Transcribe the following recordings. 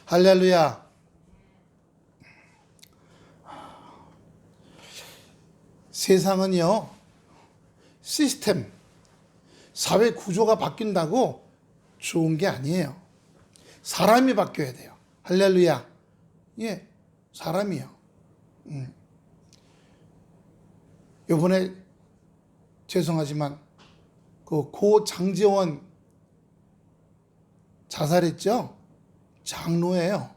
할렐루야. 세상은요, 시스템, 사회 구조가 바뀐다고 좋은 게 아니에요. 사람이 바뀌어야 돼요. 할렐루야. 예, 사람이요. 요번에 죄송하지만 고 장제원 자살했죠? 장로예요.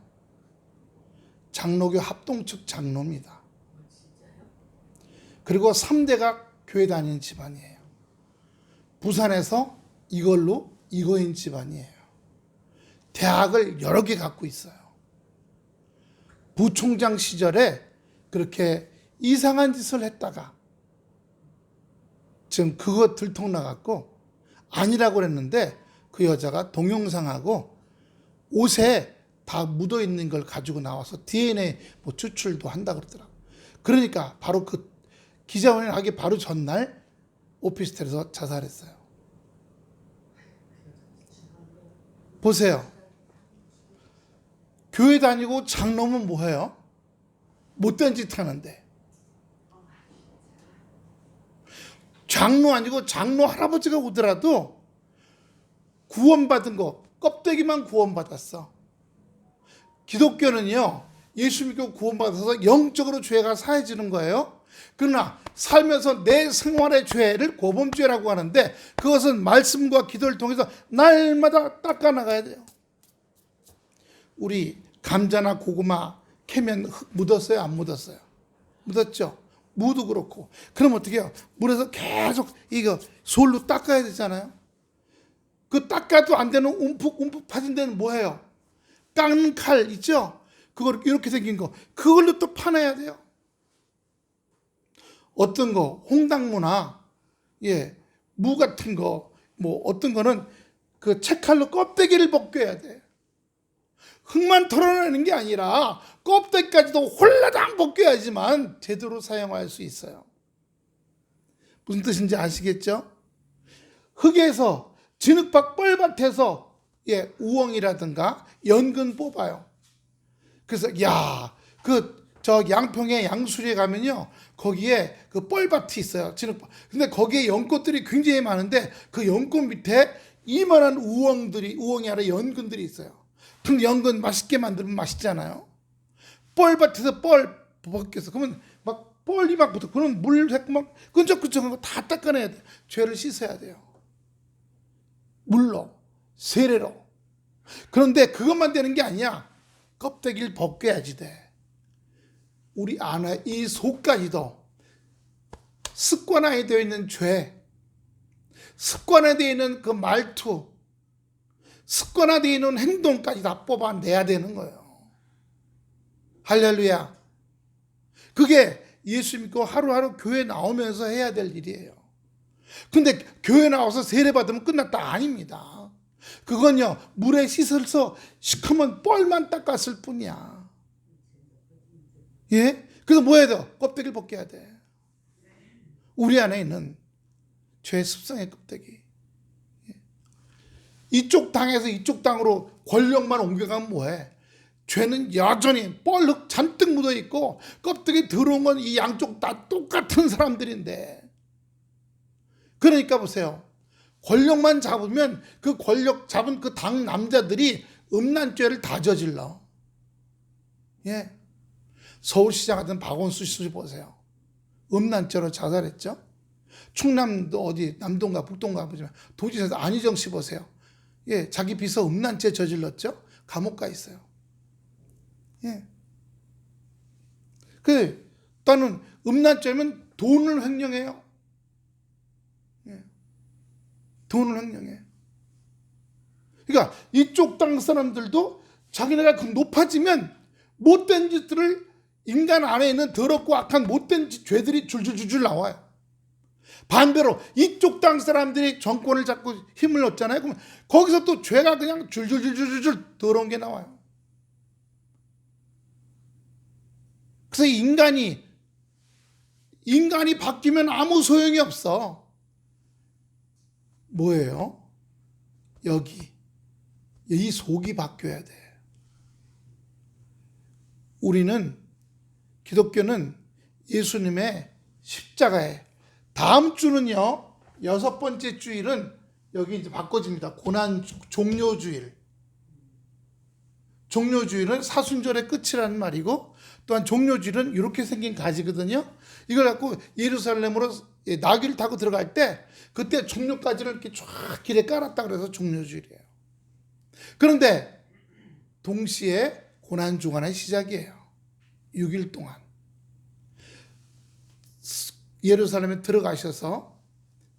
장로교 합동측 장로입니다. 그리고 3대가 교회 다니는 집안이에요. 부산에서 이거인 집안이에요. 대학을 여러 개 갖고 있어요. 부총장 시절에 그렇게 이상한 짓을 했다가 지금 그거 들통나갖고 아니라고 그랬는데 그 여자가 동영상하고 옷에 다 묻어있는 걸 가지고 나와서 DNA 추출도 한다고 그러더라고요. 그러니까 바로 그 기자회견 하기 바로 전날 오피스텔에서 자살했어요. 보세요. 교회 다니고 장로면 뭐해요? 못된 짓 하는데. 장로 아니고 장로 할아버지가 오더라도 구원받은 거 껍데기만 구원받았어. 기독교는요, 예수 믿고 구원받아서 영적으로 죄가 사해지는 거예요. 그러나 살면서 내 생활의 죄를 고범죄라고 하는데 그것은 말씀과 기도를 통해서 날마다 닦아나가야 돼요. 우리 감자나 고구마 캐면 흙 묻었어요? 안 묻었어요? 묻었죠? 무도 그렇고. 그럼 어떻게 해요? 물에서 계속 이거 솔로 닦아야 되잖아요. 그 닦아도 안 되는 움푹 파진 데는 뭐예요? 깎는 칼 있죠? 그걸 이렇게 생긴 거 그걸로 또 파내야 돼요. 어떤 거 홍당무나 무 같은 거 어떤 거는 그 채칼로 껍데기를 벗겨야 돼. 흙만 털어내는 게 아니라 껍데기까지도 홀라당 벗겨야지만 제대로 사용할 수 있어요. 무슨 뜻인지 아시겠죠? 흙에서 진흙밭 뻘밭에서 우엉이라든가 연근 뽑아요. 그래서 저 양평에 양수리에 가면요, 거기에 그 뻘밭이 있어요. 진흙밭. 근데 거기에 연꽃들이 굉장히 많은데 그 연꽃 밑에 이만한 우엉이 아니라 연근들이 있어요. 그럼 연근 맛있게 만들면 맛있잖아요. 뻘밭에서 뻘 벗겨서 그러면 막 뻘이 막 붙어. 그러면 물 새고 막 끈적끈적한 거 다 닦아내야 돼. 죄를 씻어야 돼요. 물로, 세례로. 그런데 그것만 되는 게 아니야. 껍데기를 벗겨야지 돼. 우리 안에 이 속까지도 습관화되어 있는 죄, 습관화되어 있는 그 말투, 습관화되어 있는 행동까지 다 뽑아내야 되는 거예요. 할렐루야. 그게 예수 믿고 하루하루 교회 나오면서 해야 될 일이에요. 근데 교회 나와서 세례 받으면 끝났다? 아닙니다. 그건요, 물에 씻어서 시커먼 뻘만 닦았을 뿐이야. 예? 그래서 뭐 해야 돼? 껍데기를 벗겨야 돼. 우리 안에 있는 죄 습성의 껍데기. 이쪽 당에서 이쪽 당으로 권력만 옮겨가면 뭐해? 죄는 여전히 뻘흙 잔뜩 묻어있고 껍데기 들어온 건 이 양쪽 다 똑같은 사람들인데. 그러니까 보세요. 권력만 잡으면 그 권력 잡은 그 당 남자들이 음란죄를 다 저질러. 예. 서울시장 같은 박원순 씨 보세요. 음란죄로 자살했죠. 충남도 어디 남동가 북동가 보지만 도지사에서 안희정 씨 보세요. 예, 자기 비서 음란죄 저질렀죠. 감옥 가 있어요. 예. 나는 음란죄면 돈을 횡령해요. 예. 돈을 횡령해. 그러니까 이쪽 땅 사람들도 자기네가 높아지면 못된 짓들을 인간 안에 있는 더럽고 악한 못된 죄들이 줄줄줄줄 나와요. 반대로 이쪽 땅 사람들이 정권을 잡고 힘을 얻잖아요. 그러면 거기서 또 죄가 그냥 줄줄줄줄줄 더러운 게 나와요. 그래서 인간이 바뀌면 아무 소용이 없어. 뭐예요? 이 속이 바뀌어야 돼. 우리는 기독교는 예수님의 십자가에, 다음 주는요, 6번째 주일은 여기 이제 바꿔집니다. 고난 종료주일. 종료주일은 사순절의 끝이라는 말이고, 또한 종료주일은 이렇게 생긴 가지거든요. 이걸 갖고 예루살렘으로 나귀를 타고 들어갈 때 그때 종료까지를 이렇게 쫙 길에 깔았다 그래서 종료주일이에요. 그런데 동시에 고난주간의 시작이에요. 6일 동안 예루살렘에 들어가셔서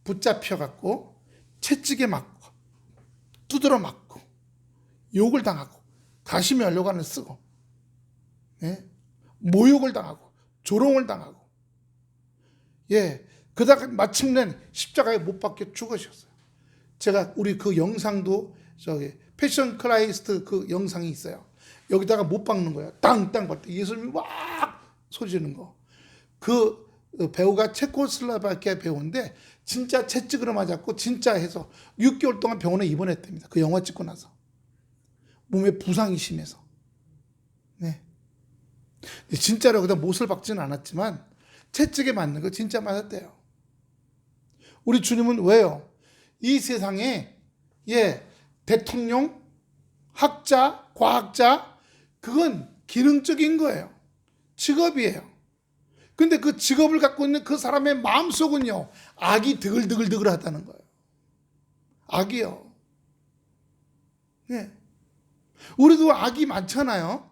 붙잡혀갖고 채찍에 맞고 두드러 맞고 욕을 당하고 가시면류관을 쓰고, 예? 모욕을 당하고 조롱을 당하고, 예, 그다가 마침내 십자가에 못 박혀 죽으셨어요. 제가 우리 그 영상도 저기 패션 크라이스트 그 영상이 있어요. 여기다가 못 박는 거예요. 땅땅 걸 때 예수님이 막 소리 지르는 거. 그 배우가 체코슬로바키아 배우인데 진짜 채찍으로 맞았고 진짜 해서 6개월 동안 병원에 입원했답니다. 그 영화 찍고 나서. 몸에 부상이 심해서. 네. 진짜로 그다 못을 박지는 않았지만 채찍에 맞는 거 진짜 맞았대요. 우리 주님은 왜요? 이 세상에, 예, 대통령, 학자, 과학자, 그건 기능적인 거예요. 직업이에요. 근데 그 직업을 갖고 있는 그 사람의 마음속은요, 악이 드글드글 하다는 거예요. 악이요. 네. 우리도 악이 많잖아요.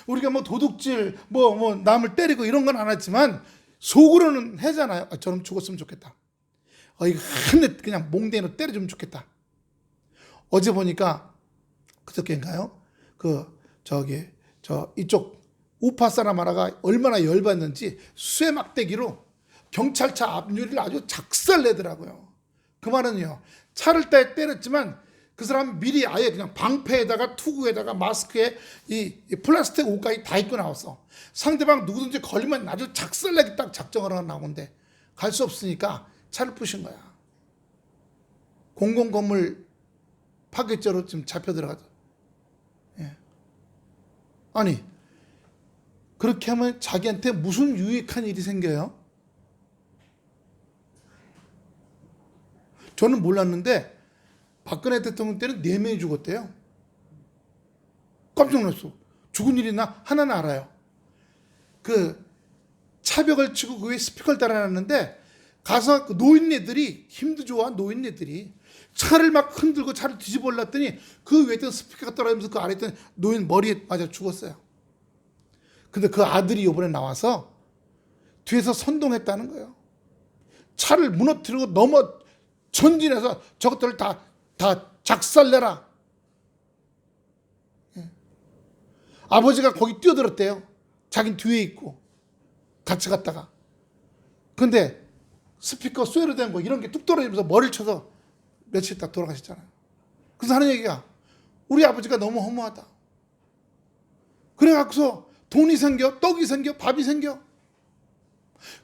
우리가 뭐 도둑질, 뭐 남을 때리고 이런 건 안 하지만 속으로는 하잖아요. 저놈 죽었으면 좋겠다. 이거 한 대 그냥 몽댕이로 때려주면 좋겠다. 어제 보니까 그저께인가요? 이쪽 우파 사람 하나가 얼마나 열받는지 쇠 막대기로 경찰차 앞유리를 아주 작살내더라고요. 그 말은요, 차를 때렸지만 그 사람 미리 아예 그냥 방패에다가 투구에다가 마스크에 이 플라스틱 옷까지 다 입고 나왔어. 상대방 누구든지 걸리면 아주 작살내기 딱 작정을 하고 나오는데 갈 수 없으니까 차를 부신 거야. 공공건물 파괴죄로 지금 잡혀 들어가죠. 예. 아니, 그렇게 하면 자기한테 무슨 유익한 일이 생겨요? 저는 몰랐는데 박근혜 대통령 때는 4명이 죽었대요. 깜짝 놀랐어. 죽은 일이 하나는 알아요. 그 차벽을 치고 그 위에 스피커를 달아놨는데 가서 그 노인네들이, 힘도 좋아 노인네들이 차를 막 흔들고 차를 뒤집어 올랐더니 그 위에 있던 스피커가 떨어지면서 그 아래 있던 노인 머리에 맞아 죽었어요. 근데 그 아들이 이번에 나와서 뒤에서 선동했다는 거예요. 차를 무너뜨리고 전진해서 저것들을 다 작살내라. 예. 아버지가 거기 뛰어들었대요. 자긴 뒤에 있고 같이 갔다가. 근데 스피커 쇠로 된 거 이런 게 뚝 떨어지면서 머리를 쳐서 며칠 있다 돌아가셨잖아요. 그래서 하는 얘기가 우리 아버지가 너무 허무하다. 그래갖고서 돈이 생겨, 떡이 생겨, 밥이 생겨.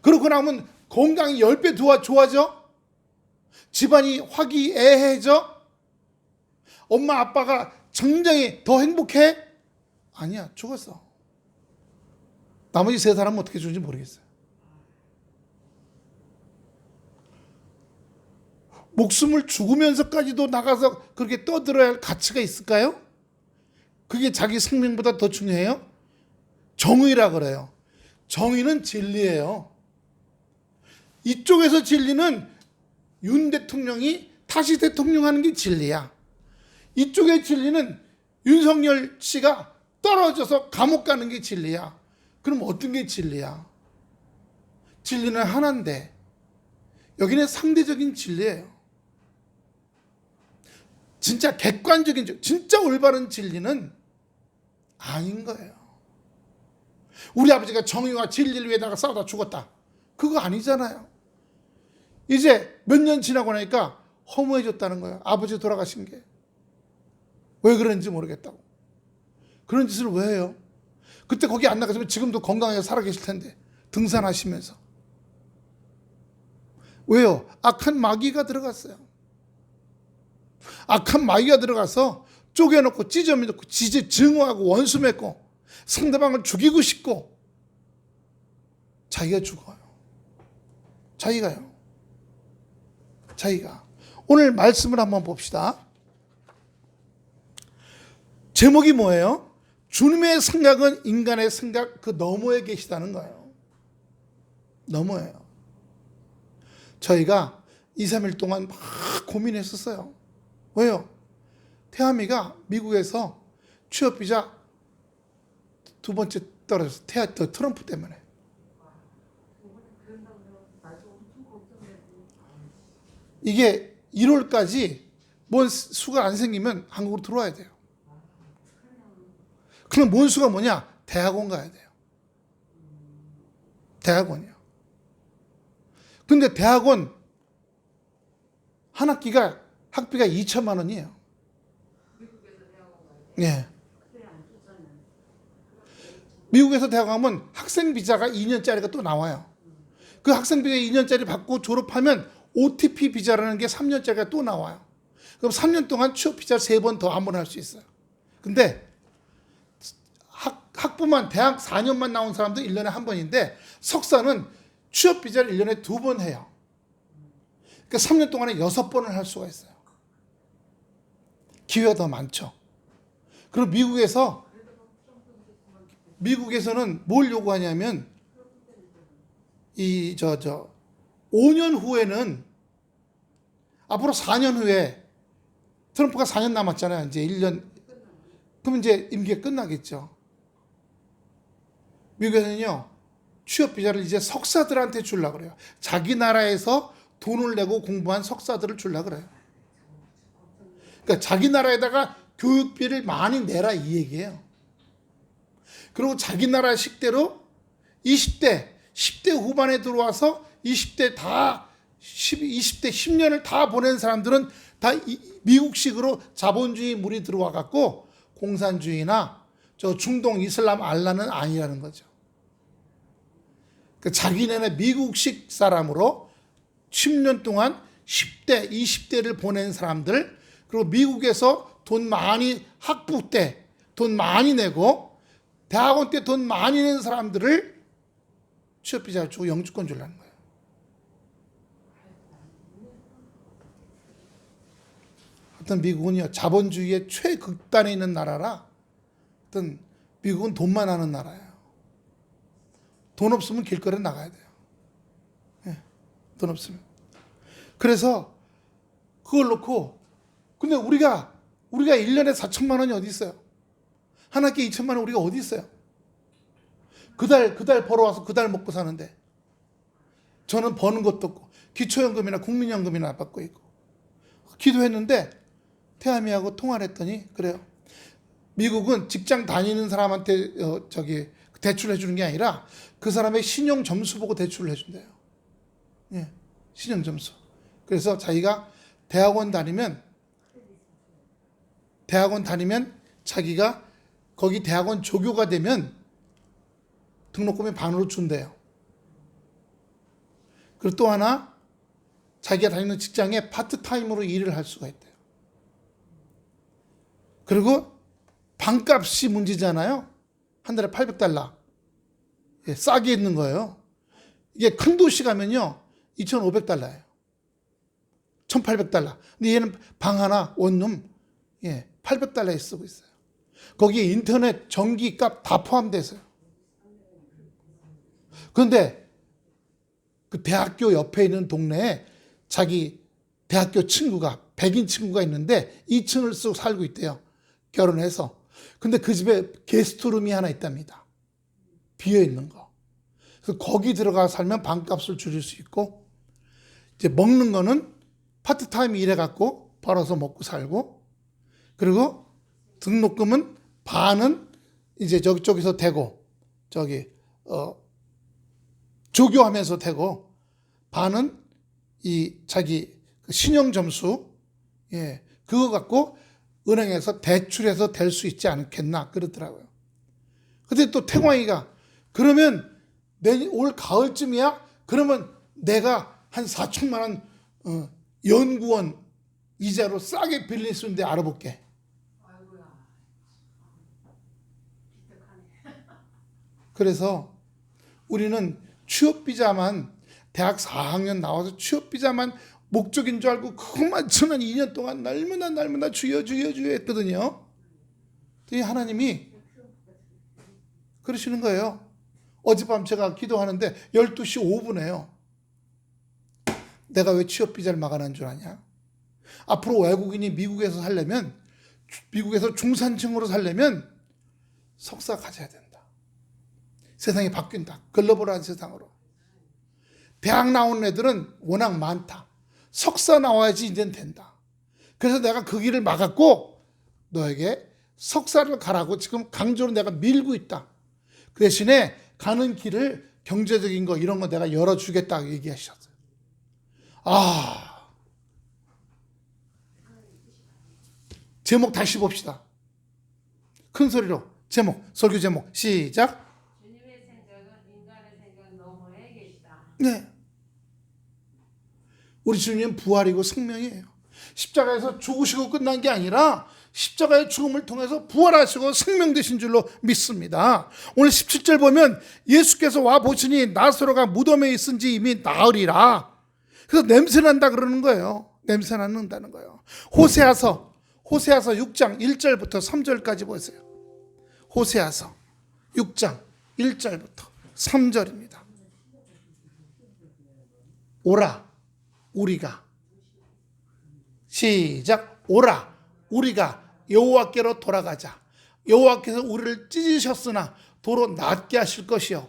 그러고 나면 건강이 10배 좋아져. 집안이 화기애애해져. 엄마 아빠가 굉장히 더 행복해. 아니야, 죽었어. 나머지 3사람은 어떻게 죽는지 모르겠어요. 목숨을 죽으면서까지도 나가서 그렇게 떠들어야 할 가치가 있을까요? 그게 자기 생명보다 더 중요해요? 정의라 그래요. 정의는 진리예요. 이쪽에서 진리는 윤 대통령이 다시 대통령 하는 게 진리야. 이쪽의 진리는 윤석열 씨가 떨어져서 감옥 가는 게 진리야. 그럼 어떤 게 진리야? 진리는 하나인데 여기는 상대적인 진리예요. 진짜 객관적인, 진짜 올바른 진리는 아닌 거예요. 우리 아버지가 정의와 진리를 위해다가 싸우다 죽었다. 그거 아니잖아요. 이제 몇 년 지나고 나니까 허무해졌다는 거예요. 아버지 돌아가신 게. 왜 그런지 모르겠다고. 그런 짓을 왜 해요? 그때 거기 안 나가시면 지금도 건강하게 살아계실 텐데. 등산하시면서. 왜요? 악한 마귀가 들어갔어요. 악한 마귀가 들어가서 쪼개놓고 찢어놓고 증오하고 원수 맺고 상대방을 죽이고 싶고 자기가 죽어요. 자기가요. 자기가. 오늘 말씀을 한번 봅시다. 제목이 뭐예요? 주님의 생각은 인간의 생각 그 너머에 계시다는 거예요. 너머예요. 저희가 2, 3일 동안 막 고민했었어요. 왜요? 태아미가 미국에서 취업비자 2번째 떨어졌어. 트럼프 때문에. 이게 1월까지 뭔 수가 안 생기면 한국으로 들어와야 돼요. 그럼 뭔 수가 뭐냐? 대학원 가야 돼요. 대학원이요. 근데 대학원 한 학기가 학비가 2천만 원이에요. 예. 미국에서 대학원 가면 학생 비자가 2년짜리가 또 나와요. 그 학생 비자 2년짜리 받고 졸업하면 OTP 비자라는 게 3년짜리가 또 나와요. 그럼 3년 동안 취업 비자 3번 더 한 번 할 수 있어요. 근데 학부만 대학 4년만 나온 사람도 1년에 한 번인데 석사는 취업 비자를 1년에 2번 해요. 그러니까 3년 동안에 6번을 할 수가 있어요. 기회가 더 많죠. 그리고 미국에서는 뭘 요구하냐면 5년 후에는 앞으로 4년 후에 트럼프가 4년 남았잖아요. 이제 1년. 그럼 이제 임기가 끝나겠죠. 미국에서는요, 취업 비자를 이제 석사들한테 주려고 그래요. 자기 나라에서 돈을 내고 공부한 석사들을 주려고 그래요. 그러니까 자기 나라에다가 교육비를 많이 내라 이 얘기예요. 그리고 자기 나라 식대로 20대, 10대 후반에 들어와서 20대 10년을 다 보낸 사람들은 다 미국식으로 자본주의 물이 들어와 갖고 공산주의나 저 중동 이슬람 알라는 아니라는 거죠. 그러니까 자기네는 미국식 사람으로 10년 동안 10대, 20대를 보낸 사람들, 그리고 미국에서 돈 많이 학부 때 돈 많이 내고 대학원 때 돈 많이 낸 사람들을 취업비자를 주고 영주권 주려는 거예요. 하여튼 미국은요, 자본주의의 최극단에 있는 나라라, 하여튼 미국은 돈만 하는 나라예요. 돈 없으면 길거리에 나가야 돼요. 네, 돈 없으면. 그래서 그걸 놓고, 근데 우리가 1년에 4천만 원이 어디 있어요? 한 학기에 2천만 원 우리가 어디 있어요? 그 달 벌어와서 그 달 먹고 사는데, 저는 버는 것도 없고 기초연금이나 국민연금이나 받고 있고, 기도했는데 태아미하고 통화를 했더니 그래요. 미국은 직장 다니는 사람한테 대출해 주는 게 아니라 그 사람의 신용 점수 보고 대출을 해준대요. 예, 신용 점수. 그래서 자기가 대학원 다니면 자기가 거기 대학원 조교가 되면 등록금의 반으로 준대요. 그리고 또 하나, 자기가 다니는 직장에 파트타임으로 일을 할 수가 있대요. 그리고 방값이 문제잖아요. 한 달에 $800. 예, 싸게 있는 거예요. 이게 큰 도시 가면요, $2,500예요. $1,800. 근데 얘는 방 하나, 원룸, 예, $800에 쓰고 있어요. 거기에 인터넷, 전기 값 다 포함되어 있어요. 그런데 그 대학교 옆에 있는 동네에 자기 대학교 친구가, 백인 친구가 있는데 2층을 쓰고 살고 있대요. 결혼해서. 근데 그 집에 게스트룸이 하나 있답니다. 비어 있는 거. 그래서 거기 들어가 살면 방값을 줄일 수 있고, 이제 먹는 거는 파트타임 일해갖고 벌어서 먹고 살고, 그리고 등록금은 반은 이제 저기서 대고, 조교하면서 대고, 반은 이 자기 신용 점수, 예, 그거 갖고 은행에서 대출해서 될 수 있지 않겠나 그러더라고요. 근데 또 태광이가 그러면 올 가을쯤이야? 그러면 내가 한 4천만 원 연구원 이자로 싸게 빌릴 수 있는데 알아볼게. 그래서 우리는 취업비자만 대학 4학년 나와서 취업비자만 목적인 줄 알고 그것만 지난 2년 동안 날마다 주여 했거든요. 하나님이 그러시는 거예요. 어젯밤 제가 기도하는데 12시 5분에요. 내가 왜 취업비자를 막아놓은 줄 아냐? 앞으로 외국인이 미국에서 살려면, 미국에서 중산층으로 살려면 석사 가져야 된다. 세상이 바뀐다. 글로벌한 세상으로. 대학 나온 애들은 워낙 많다. 석사 나와야지 이제는 된다. 그래서 내가 그 길을 막았고 너에게 석사를 가라고 지금 강조로 내가 밀고 있다. 그 대신에 가는 길을 경제적인 거 이런 거 내가 열어주겠다고 얘기하셨어요. 제목 다시 봅시다. 큰 소리로 제목, 설교 제목 시작. 주님의 생각은 인간의 생각 너머에 계시다. 네. 우리 주님은 부활이고 생명이에요. 십자가에서 죽으시고 끝난 게 아니라 십자가의 죽음을 통해서 부활하시고 생명 되신 줄로 믿습니다. 오늘 17절 보면 예수께서 와 보시니 나사로가 무덤에 있은지 이미 나으리라. 그래서 냄새난다 그러는 거예요. 냄새난다는 거예요. 호세아서 6장 1절부터 3절까지 보세요. 호세아서 6장 1절부터 3절입니다. 오라 우리가 시작. 오라 우리가 여호와께로 돌아가자. 여호와께서 우리를 찢으셨으나 도로 낫게 하실 것이요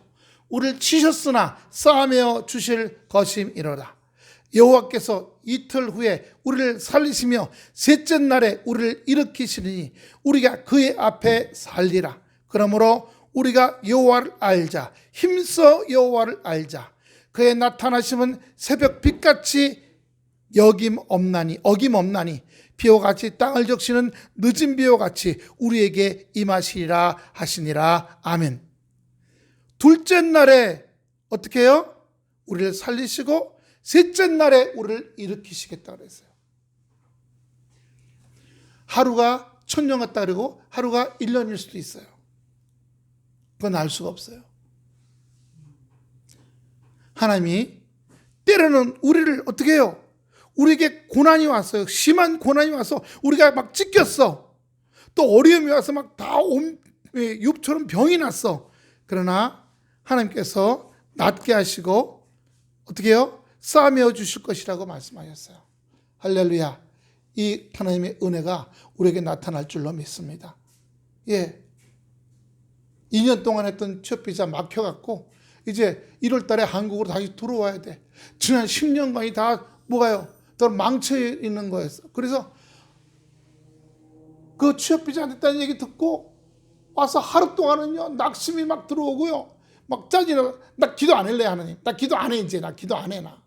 우리를 치셨으나 싸매어 주실 것임이로다. 여호와께서 이틀 후에 우리를 살리시며 셋째 날에 우리를 일으키시리니 우리가 그의 앞에 살리라. 그러므로 우리가 여호와를 알자. 힘써 여호와를 알자. 그의 나타나심은 새벽 빛같이 어김없나니 비와 같이 땅을 적시는 늦은 비와 같이 우리에게 임하시리라 하시니라. 아멘. 둘째 날에 어떻게 해요? 우리를 살리시고 셋째 날에 우리를 일으키시겠다 그랬어요. 하루가 1000년 같다 그러고 하루가 1년일 수도 있어요. 그건 알 수가 없어요. 하나님이 때로는 우리를 어떻게 해요? 우리에게 고난이 왔어요. 심한 고난이 와서 우리가 막 찢겼어. 또 어려움이 와서 막 다 욥처럼 병이 났어. 그러나 하나님께서 낫게 하시고 어떻게 해요? 싸매어 주실 것이라고 말씀하셨어요. 할렐루야. 이 하나님의 은혜가 우리에게 나타날 줄로 믿습니다. 2년 동안 했던 취업비자 막혀갖고 이제 1월 달에 한국으로 다시 들어와야 돼. 지난 10년간이 다 뭐가요? 더 망쳐 있는 거였어. 그래서 그 취업비자 안 됐다는 얘기 듣고 와서 하루 동안은요 낙심이 막 들어오고요. 막 짜증나. 나 기도 안 할래 하나님. 나 기도 안 해 이제. 나 기도 안 해 나.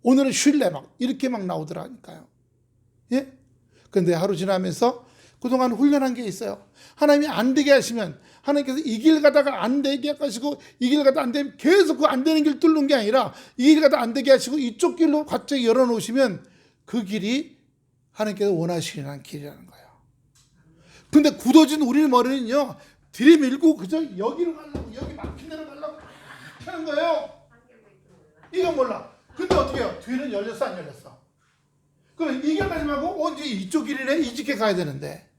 오늘은 쉴래 막 이렇게 막 나오더라니까요. 예? 근데 하루 지나면서 그동안 훈련한 게 있어요. 하나님이 안 되게 하시면 하나님께서 이 길 가다가 안 되게 하시고 이 길 가다 안 되면 계속 그 안 되는 길 뚫는 게 아니라 이 길 가다 안 되게 하시고 이쪽 길로 갑자기 열어놓으시면 그 길이 하나님께서 원하시는 길이라는 거예요. 근데 굳어진 우리 머리는요 들이밀고 그저 여기로 가려고 여기 막힌 데로 가려고 하는 거예요. 이건 몰라. 근데 어떻게 해요? 뒤는 열렸어 안 열렸어? 그럼 이 길까지 말고 이제 이쪽 길이네 이 집게 가야 되는데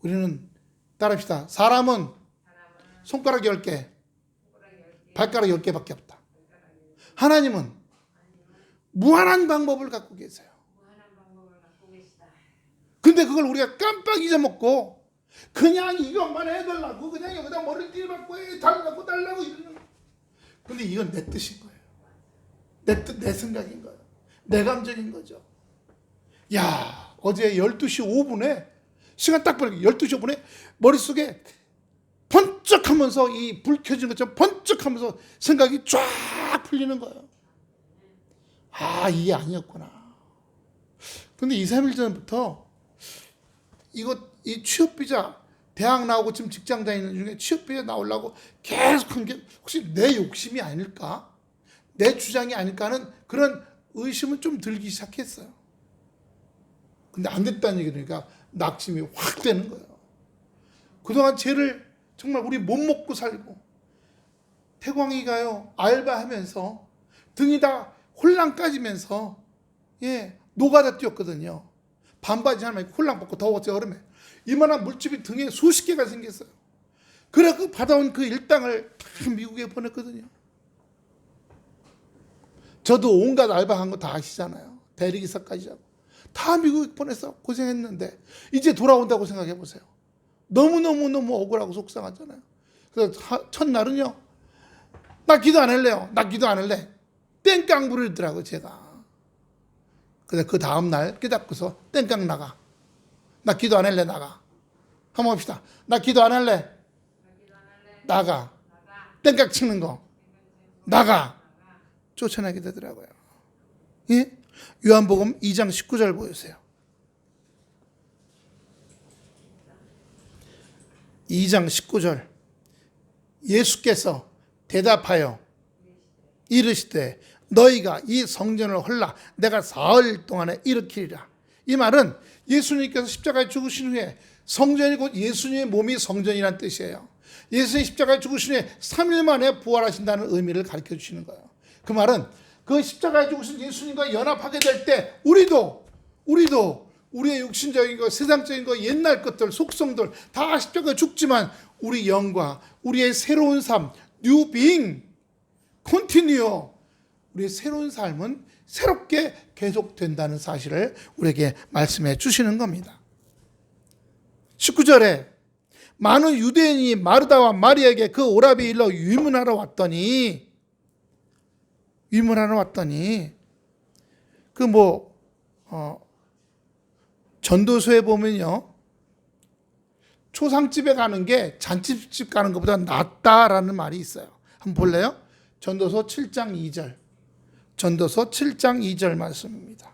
우리는 따라합시다. 사람은 손가락 10개 발가락 10개밖에 없다. 하나님은 무한한 방법을 갖고 계세요. 근데 그걸 우리가 깜빡 잊어먹고 그냥 이것만 해달라고 그냥 여기다 머리를 띠려박고 달라고 이러는 거예요. 근데 이건 내 뜻인 거예요. 내 뜻, 내 생각인 거예요. 내 감정인 거죠. 야, 어제 12시 5분에 시간 딱 보니까 12시 5분에 머릿속에 번쩍하면서 이 불 켜진 것처럼 번쩍하면서 생각이 쫙 풀리는 거예요. 이게 아니었구나. 근데 2, 3일 전부터 이 취업비자 대학 나오고 지금 직장 다니는 중에 취업비자 나오려고 계속 한 게 혹시 내 욕심이 아닐까? 내 주장이 아닐까 하는 그런 의심은 좀 들기 시작했어요. 근데 안 됐다는 얘기니까 낙심이 확 되는 거예요. 그동안 죄를 정말 우리 못 먹고 살고 태광이가요 알바하면서 등이 다 홀랑 까지면서 노가다 뛰었거든요. 반바지 하나만 입고 홀랑 벗고 더웠죠. 여름에 이만한 물집이 등에 수십 개가 생겼어요. 그래 그 받아온 그 일당을 다 미국에 보냈거든요. 저도 온갖 알바한 거 다 아시잖아요. 대리기사까지 하고 다 미국에 보내서 고생했는데 이제 돌아온다고 생각해 보세요. 너무 억울하고 속상하잖아요. 그래서 첫날은요, 나 기도 안 할래요. 나 기도 안 할래. 땡깡 부르더라고 제가. 그래서 그 다음 날 깨닫고서 땡깡 나가. 나 기도 안 할래. 나가. 한번 합시다. 나 기도 안 할래. 나가. 땡깡 치는 거 나가. 쫓아내게 되더라고요. 예? 요한복음 2장 19절 보여주세요. 2장 19절. 예수께서 대답하여 이르시되 너희가 이 성전을 헐라 내가 사흘 동안에 일으키리라. 이 말은 예수님께서 십자가에 죽으신 후에 성전이 곧 예수님의 몸이 성전이란 뜻이에요. 예수님 십자가에 죽으신 후에 3일 만에 부활하신다는 의미를 가르쳐 주시는 거예요. 그 말은 그 십자가에 죽으신 예수님과 연합하게 될 때 우리도 우리의 육신적인 것, 세상적인 것, 옛날 것들, 속성들 다 십자가에 죽지만 우리 영과 우리의 새로운 삶, new being, continue, 우리의 새로운 삶은 새롭게 계속된다는 사실을 우리에게 말씀해 주시는 겁니다. 19절에 많은 유대인이 마르다와 마리아에게 그 오라비 일러 위문하러 왔더니 전도서에 보면요, 초상집에 가는 게 잔치집 가는 것보다 낫다라는 말이 있어요. 한번 볼래요? 전도서 7장 2절. 전도서 7장 2절 말씀입니다.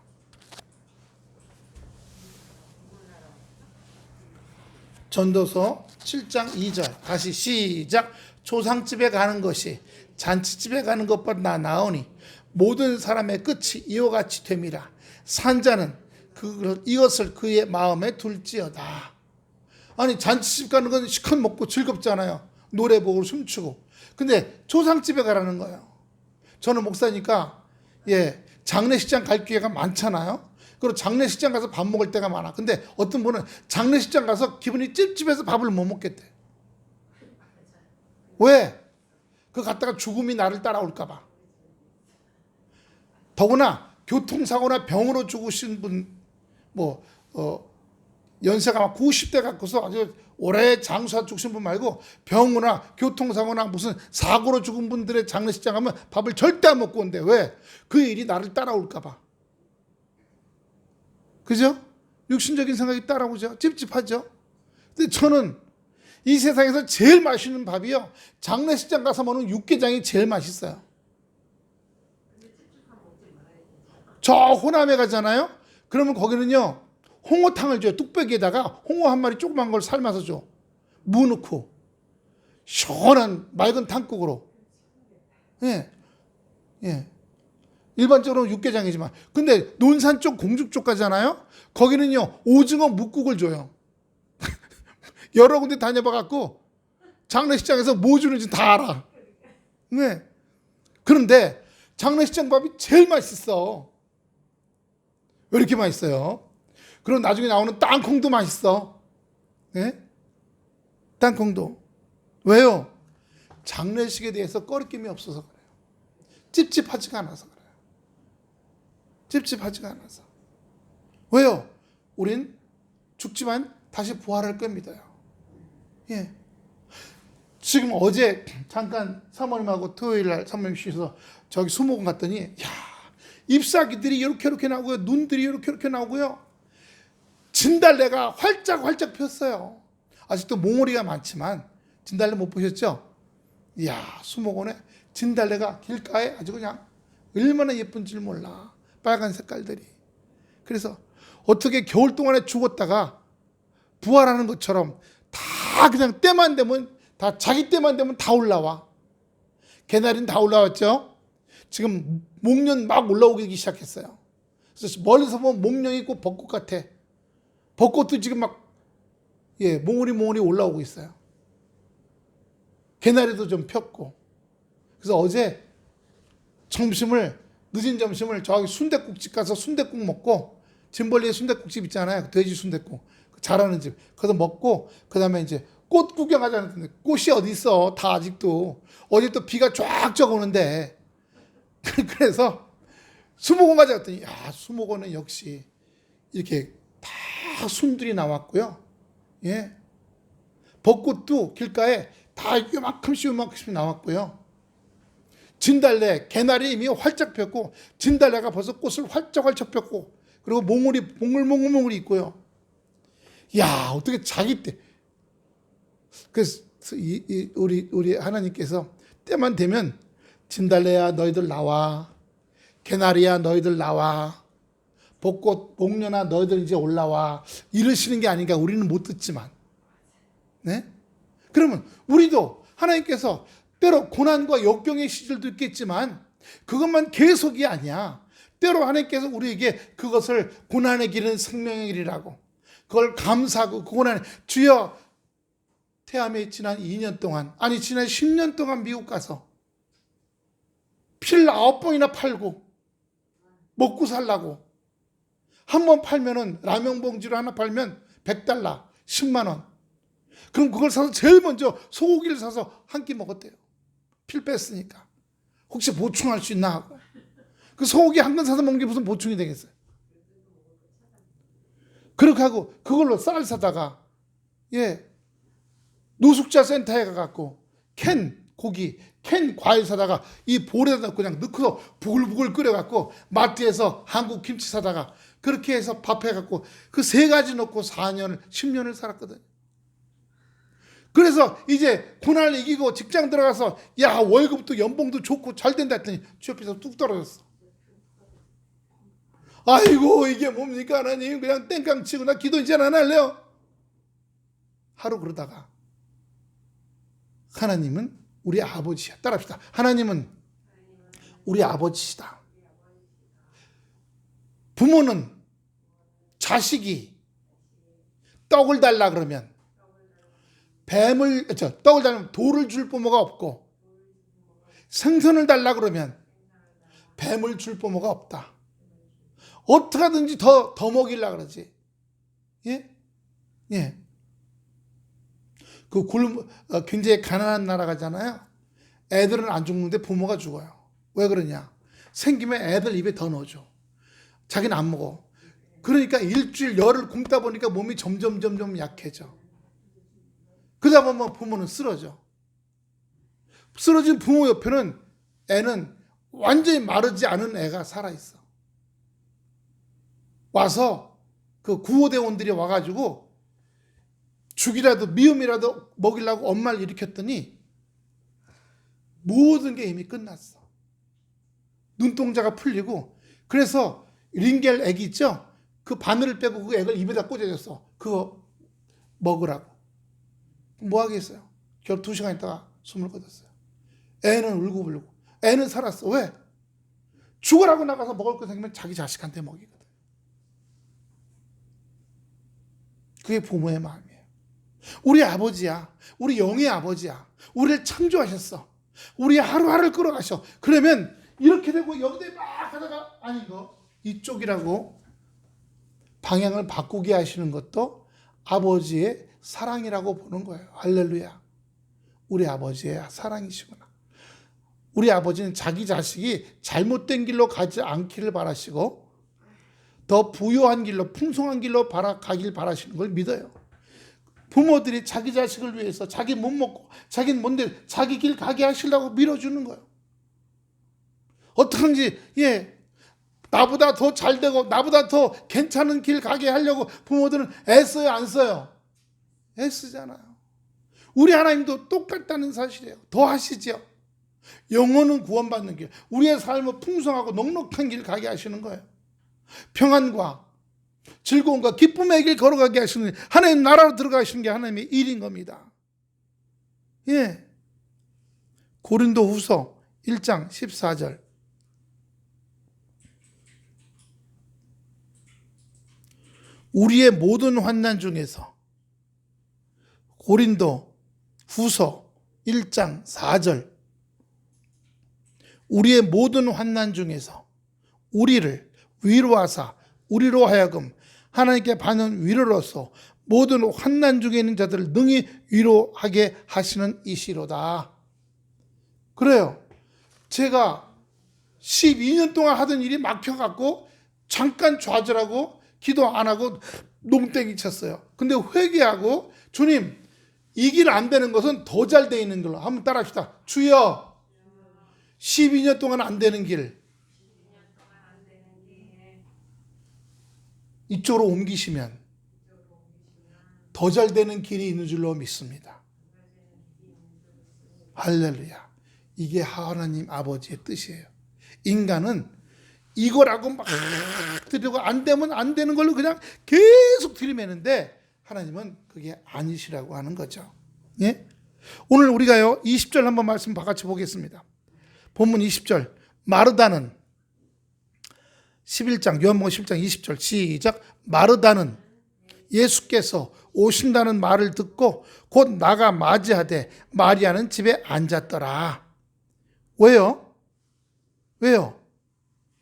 전도서 7장 2절. 다시 시작. 초상집에 가는 것이 잔치집에 가는 것보다 나으니 모든 사람의 끝이 이와 같이 됨이라. 산자는 이것을 그의 마음에 둘지어다. 아니 잔치집 가는 건 시컷 먹고 즐겁잖아요. 노래 보고 춤추고. 근데 초상집에 가라는 거예요. 저는 목사니까 장례식장 갈 기회가 많잖아요. 그리고 장례식장 가서 밥 먹을 때가 많아. 근데 어떤 분은 장례식장 가서 기분이 찝찝해서 밥을 못 먹겠대. 왜? 그 갔다가 죽음이 나를 따라올까 봐. 더구나 교통사고나 병으로 죽으신 분, 연세가 막 90대 갖고서 아주 오래 장수하 죽으신 분 말고 병이나 교통사고나 무슨 사고로 죽은 분들의 장례식장 가면 밥을 절대 안 먹고 온대. 왜? 그 일이 나를 따라올까 봐. 그죠? 육신적인 생각이 따라오죠. 찝찝하죠. 근데 저는 이 세상에서 제일 맛있는 밥이요, 장례식장 가서 먹는 육개장이 제일 맛있어요. 저 호남에 가잖아요. 그러면 거기는요 홍어탕을 줘요. 뚝배기에다가 홍어 한 마리 조그만 걸 삶아서 줘. 무 넣고 시원한 맑은 탕국으로. 일반적으로 육개장이지만, 근데 논산 쪽 공주 쪽 가잖아요. 거기는요 오징어 묵국을 줘요. 여러 군데 다녀봐 갖고 장례식장에서 뭐 주는지 다 알아. 그런데 장례식장 밥이 제일 맛있어. 왜 이렇게 맛있어요? 그럼 나중에 나오는 땅콩도 맛있어. 땅콩도. 왜요? 장례식에 대해서 꺼리낌이 없어서 그래요. 찝찝하지가 않아서 그래요. 찝찝하지가 않아서. 왜요? 우린 죽지만 다시 부활할 겁니다요. 지금 어제 잠깐 사모님하고 토요일 날 사모님 쉬셔서 저기 수목원 갔더니, 잎사귀들이 이렇게 나오고요. 눈들이 이렇게 나오고요. 진달래가 활짝 폈어요. 아직도 몽우리가 많지만 진달래 못 보셨죠? 이야, 수목원에 진달래가 길가에 아주 그냥 얼마나 예쁜 줄 몰라. 빨간 색깔들이. 그래서 어떻게 겨울 동안에 죽었다가 부활하는 것처럼 다 그냥 때만 되면, 다 자기 때만 되면 다 올라와. 개나리는 다 올라왔죠? 지금 목련 막 올라오기 시작했어요. 그래서 멀리서 보면 목련이 있고 벚꽃 같아. 벚꽃도 지금 막 몽우리 올라오고 있어요. 개나리도 좀 폈고. 그래서 어제 늦은 점심을 저기 순댓국집 가서 순댓국 먹고, 진벌리에 순댓국집 있잖아요. 돼지 순댓국. 잘하는 집. 거기서 먹고, 그 다음에 이제 꽃 구경하자는데, 꽃이 어디 있어. 다 아직도. 어제 또 비가 쫙쫙 오는데. 그래서 수목원 가자 했더니, 야, 수목원은 역시 이렇게 다 순들이 나왔고요. 예. 벚꽃도 길가에 다 요만큼씩 나왔고요. 진달래, 개나리 이미 활짝 폈고, 진달래가 벌써 꽃을 활짝 폈고, 그리고 몽울이 있고요. 야, 어떻게 자기 때. 그래서 우리 하나님께서 때만 되면 진달래야 너희들 나와, 개나리야 너희들 나와, 벚꽃 목련아 너희들 이제 올라와, 이러시는 게 아닌가. 우리는 못 듣지만, 네? 그러면 우리도 하나님께서 때로 고난과 역경의 시절도 있겠지만 그것만 계속이 아니야. 때로 하나님께서 우리에게 그것을 고난의 길은 생명의 길이라고, 그걸 감사하고 그 고난에, 주여 태암에 지난 2년 동안, 아니 지난 10년 동안 미국 가서 피를 9번이나 팔고 먹고 살라고. 한 번 팔면은 라면 봉지로 하나 팔면 $100, 10만 원. 그럼 그걸 사서 제일 먼저 소고기를 사서 한 끼 먹었대요. 피를 뺐으니까. 혹시 보충할 수 있나 하고. 그 소고기 한 근 사서 먹는 게 무슨 보충이 되겠어요. 그렇게 하고 그걸로 쌀 사다가, 예, 노숙자 센터에 가갖고 고기, 과일 사다가 이 볼에다 넣고 그냥 넣고서 부글부글 끓여갖고 마트에서 한국 김치 사다가 그렇게 해서 밥 해갖고 그 3가지 넣고 4년을, 10년을 살았거든요. 그래서 이제 고난을 이기고 직장 들어가서, 야, 월급도 연봉도 좋고 잘 된다 했더니 주 옆에서 뚝 떨어졌어. 아이고, 이게 뭡니까 하나님, 그냥 땡깡 치고 나 기도 이제 안 할래요. 하루 그러다가 하나님은 우리 아버지야. 따라합시다. 하나님은 우리 아버지시다. 부모는 자식이 떡을 달라 그러면 떡을 달라면 돌을 줄 부모가 없고, 생선을 달라 그러면 뱀을 줄 부모가 없다. 어떻게 하든지 더 먹이려 그러지. 예? 예. 굉장히 가난한 나라가잖아요. 애들은 안 죽는데 부모가 죽어요. 왜 그러냐? 생기면 애들 입에 더 넣어줘. 자기는 안 먹어. 그러니까 일주일 열을 굶다 보니까 몸이 점점 약해져. 그러다 보면 부모는 쓰러져. 쓰러진 부모 옆에는 애는 완전히 마르지 않은 애가 살아있어. 와서 그 구호대원들이 와가지고 죽이라도 미움이라도 먹이려고 엄마를 일으켰더니 모든 게 이미 끝났어. 눈동자가 풀리고, 그래서 링겔 애기 있죠? 그 바늘을 빼고 그 애를 입에다 꽂아줬어. 그거 먹으라고. 뭐 하겠어요? 겨우 2시간 있다가 숨을 거뒀어요. 애는 울고불고. 애는 살았어. 왜? 죽으라고 나가서 먹을 거 생기면 자기 자식한테 먹이거든. 그게 부모의 마음이에요. 우리 아버지야. 우리 영의 아버지야. 우리를 창조하셨어. 우리 하루하루를 끌어가셔. 그러면 이렇게 되고 여기에 막 하다가, 아니 이거 이쪽이라고 방향을 바꾸게 하시는 것도 아버지의 사랑이라고 보는 거예요. 할렐루야. 우리 아버지의 사랑이시구나. 우리 아버지는 자기 자식이 잘못된 길로 가지 않기를 바라시고 더 부유한 길로, 풍성한 길로 가길 바라시는 걸 믿어요. 부모들이 자기 자식을 위해서 자기 못 먹고 자기는 뭔데 자기 길 가게 하시려고 밀어주는 거예요. 어떡한지, 예, 나보다 더 잘되고 나보다 더 괜찮은 길 가게 하려고 부모들은 애써요, 안 써요? 애쓰잖아요. 우리 하나님도 똑같다는 사실이에요. 더 하시죠. 영혼은 구원받는 길, 우리의 삶은 풍성하고 넉넉한 길 가게 하시는 거예요. 평안과 즐거움과 기쁨의 길 걸어가게 하시는, 하나님 나라로 들어가시는 게 하나님의 일인 겁니다. 예. 고린도 후서 1장 14절. 우리의 모든 환난 중에서, 고린도 후서 1장 4절 우리의 모든 환난 중에서 우리를 위로하사 우리로 하여금 하나님께 받는 위로로서 모든 환난 중에 있는 자들을 능히 위로하게 하시는 이시로다. 그래요. 제가 12년 동안 하던 일이 막혀갖고 잠깐 좌절하고 기도 안 하고 농땡이 쳤어요. 근데 회개하고 주님 이 길 안 되는 것은 더 잘 돼 있는 걸로 한번 따라합시다. 주여 12년 동안 안 되는 길 이쪽으로 옮기시면 더 잘 되는 길이 있는 줄로 믿습니다. 할렐루야. 이게 하나님 아버지의 뜻이에요. 인간은 이거라고 막 드리고 안 되면 안 되는 걸로 그냥 계속 들이매는데 하나님은 그게 아니시라고 하는 거죠. 예? 오늘 우리가요 20절 한번 말씀 같이 보겠습니다. 본문 20절 마르다는 11장 요한복음 11장 20절 시작. 마르다는 예수께서 오신다는 말을 듣고 곧 나가 맞이하되 마리아는 집에 앉았더라. 왜요?